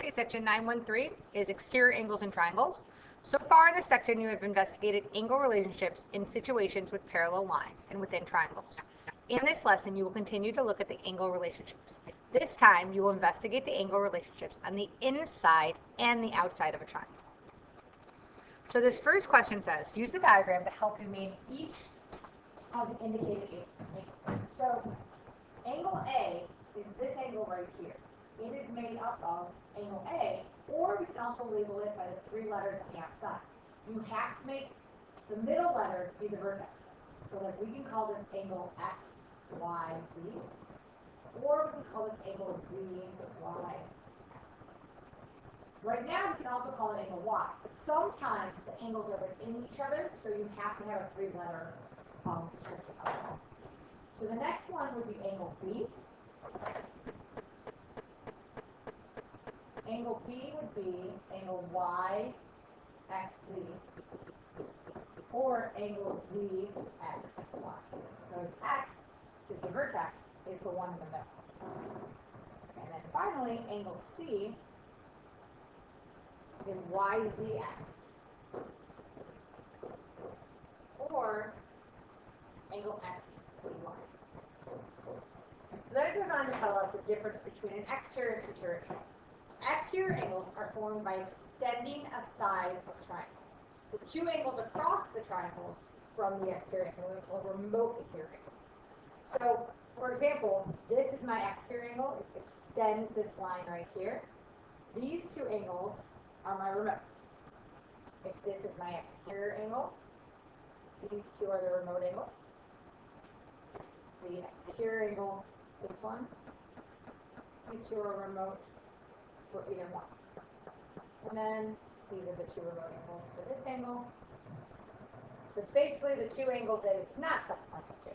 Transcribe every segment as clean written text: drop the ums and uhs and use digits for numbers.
Okay, section 913 is exterior angles and triangles. So far in this section, you have investigated angle relationships in situations with parallel lines and within triangles. In this lesson, you will continue to look at the angle relationships. This time, you will investigate the angle relationships on the inside and the outside of a triangle. So this first question says, use the diagram to help you name each of the indicated angles. So angle A is this angle right here. It is made up of angle A, or we can also label it by the three letters on the outside. You have to make the middle letter be the vertex. So like we can call this angle X, Y, Z, or we can call this angle Z, Y, X. Right now we can also call it angle Y, but sometimes the angles are within each other, so you have to have a three-letter description of them. So the next one would be angle B. Angle B would be angle Y, X, Z, or angle Z, X, Y. Notice X, just the vertex, is the one in the middle. And then finally, angle C is YZX, or angle XZY. So then it goes on to tell us the difference between an exterior and interior angle. Exterior angles are formed by extending a side of a triangle. The two angles across the triangles from the exterior angle are called remote interior angles. So, for example, this is my exterior angle. It extends this line right here. These two angles are my remotes. If this is my exterior angle, these two are the remote angles. The exterior angle, this one, these two are remote for either one. And then these are the two remote angles for this angle. So it's basically the two angles that it's not subpointed to.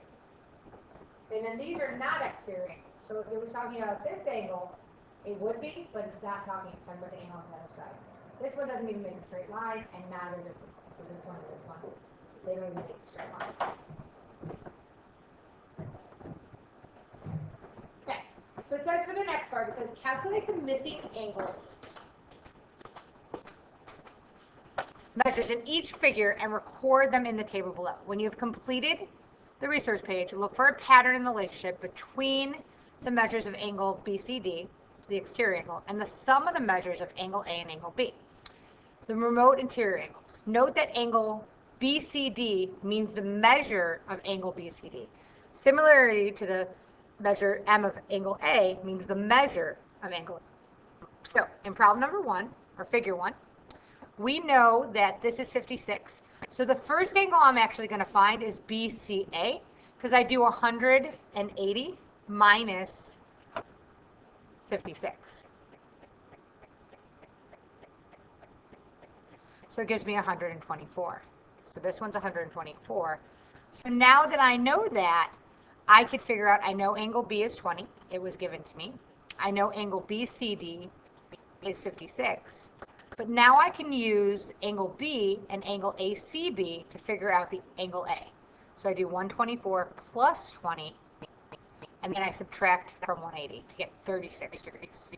And then these are not exterior angles. So if it was talking about this angle, it would be, but it's not talking, it's talking about the angle on the other side. This one doesn't even make a straight line, and neither does this one. So this one and this one, they don't even make a straight line. Okay, so it says for the next part, it says calculate the missing angles, measures in each figure, and record them in the table below. When you have completed the resource page, look for a pattern in the relationship between the measures of angle BCD, the exterior angle, and the sum of the measures of angle A and angle B, the remote interior angles. Note that angle BCD means the measure of angle BCD. Similarly to the measure M of angle A means the measure of angle A. So in problem number 1, or figure 1, we know that this is 56. So the first angle I'm actually going to find is BCA, because I do 180 minus 56. So it gives me 124. So this one's 124. So now that I know that, I could figure out, I know angle B is 20. It was given to me. I know angle BCD is 56. But now I can use angle B and angle ACB to figure out the angle A. So I do 124 plus 20, and then I subtract from 180 to get 36 degrees.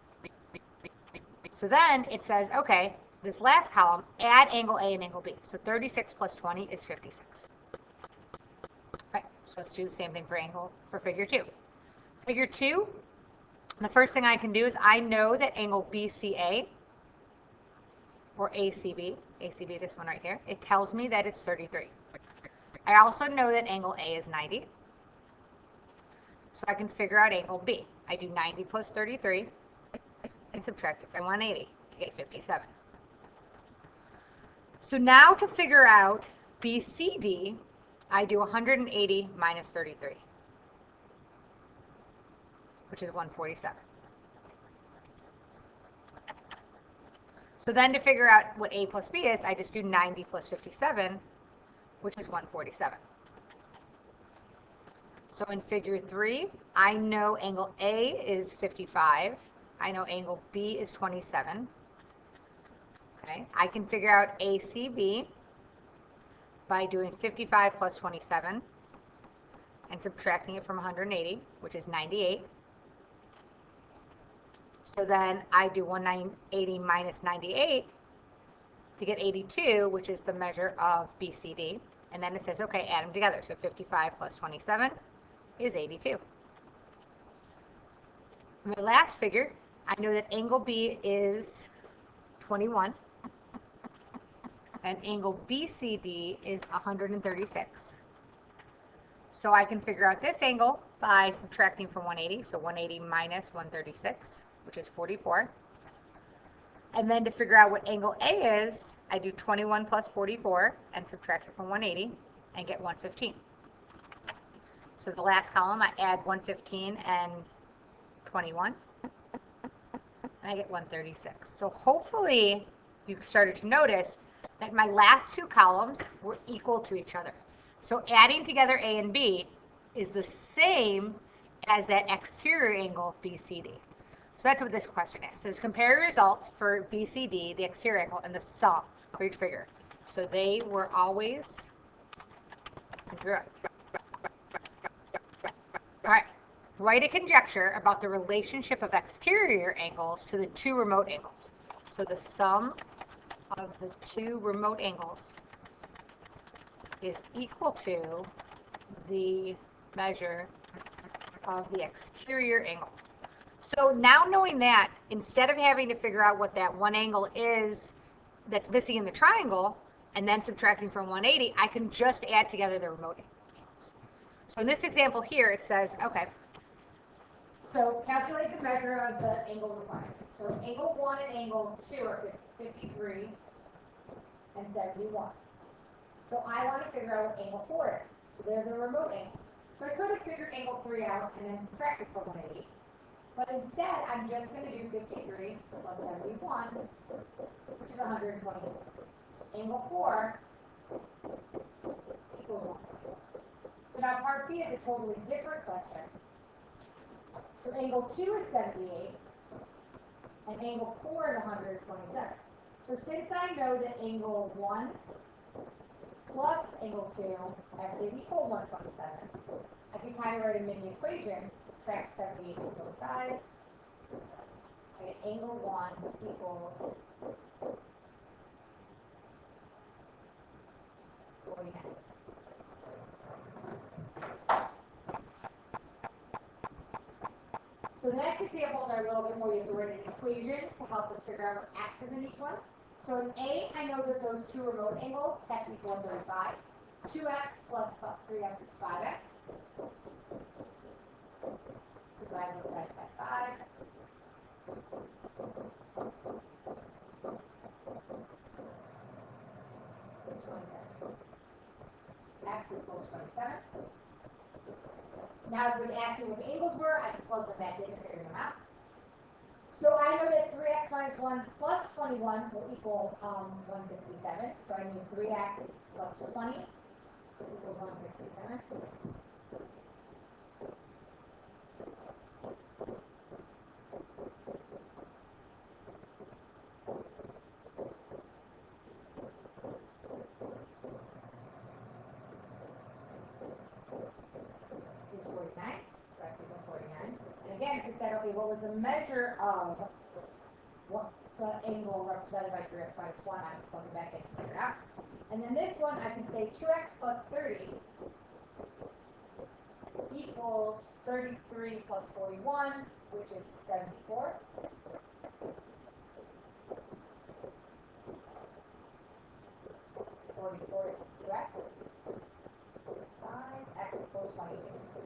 So then it says, okay, this last column, add angle A and angle B. So 36 plus 20 is 56. Okay, so let's do the same thing for figure 2. Figure 2, the first thing I can do is I know that angle BCA, or ACB, this one right here, it tells me that it's 33. I also know that angle A is 90. So I can figure out angle B. I do 90 plus 33 and subtract it from 180 to get 57. So now to figure out BCD, I do 180 minus 33, which is 147. So then to figure out what A plus B is, I just do 90 plus 57, which is 147. So in figure 3, I know angle A is 55. I know angle B is 27. Okay, I can figure out ACB by doing 55 plus 27 and subtracting it from 180, which is 98. So then I do 180 minus 98 to get 82, which is the measure of BCD. And then it says, okay, add them together. So 55 plus 27 is 82. My last figure, I know that angle B is 21. And angle BCD is 136. So I can figure out this angle by subtracting from 180. So 180 minus 136, which is 44. And then to figure out what angle A is, I do 21 plus 44 and subtract it from 180 and get 115. So the last column, I add 115 and 21, and I get 136. So hopefully you started to notice that my last two columns were equal to each other. So adding together A and B is the same as that exterior angle BCD. So that's what this question is. It says compare results for BCD, the exterior angle, and the sum for each figure. So they were always congruent. All right. Write a conjecture about the relationship of exterior angles to the two remote angles. So the sum of the two remote angles is equal to the measure of the exterior angle. So now knowing that, instead of having to figure out what that one angle is that's missing in the triangle and then subtracting from 180, I can just add together the remote angles. So in this example here, it says, okay, so calculate the measure of the angle required. So angle 1 and angle 2 are 53 and 71. So I want to figure out what angle 4 is. So they're the remote angles. So I could have figured angle 3 out and then subtracted from 180. But instead, I'm just going to do 53 plus 71, which is 120. So angle 4 equals 120. So now part B is a totally different question. So angle 2 is 78, and angle 4 is 127. So since I know that angle 1 plus angle 2 has to equal 127, I can kind of write a mini equation, subtract 78 from both sides. I get angle 1 equals 49. So the next examples are a little bit more, you have to write an equation to help us figure out what x is in each one. So in A, I know that those two remote angles have to equal 135. 2x plus 3x is 5x. Divide both sides by 5. Is 27. X equals 27. Now, if it would ask me what the angles were, I could plug them back in and figure them out. So I know that 3x minus 1 plus 21 will equal 167. So I need 3x plus 20 equals 167. Is 49. So x equals 49. And again, it said, okay, what was the measure of what the angle represented by 3x minus 1? I can plug it back in and figure it out. And then this one, I can say 2x plus 30 equals 33 plus 41, which is 74. Equals 2x. 5, x equals 22.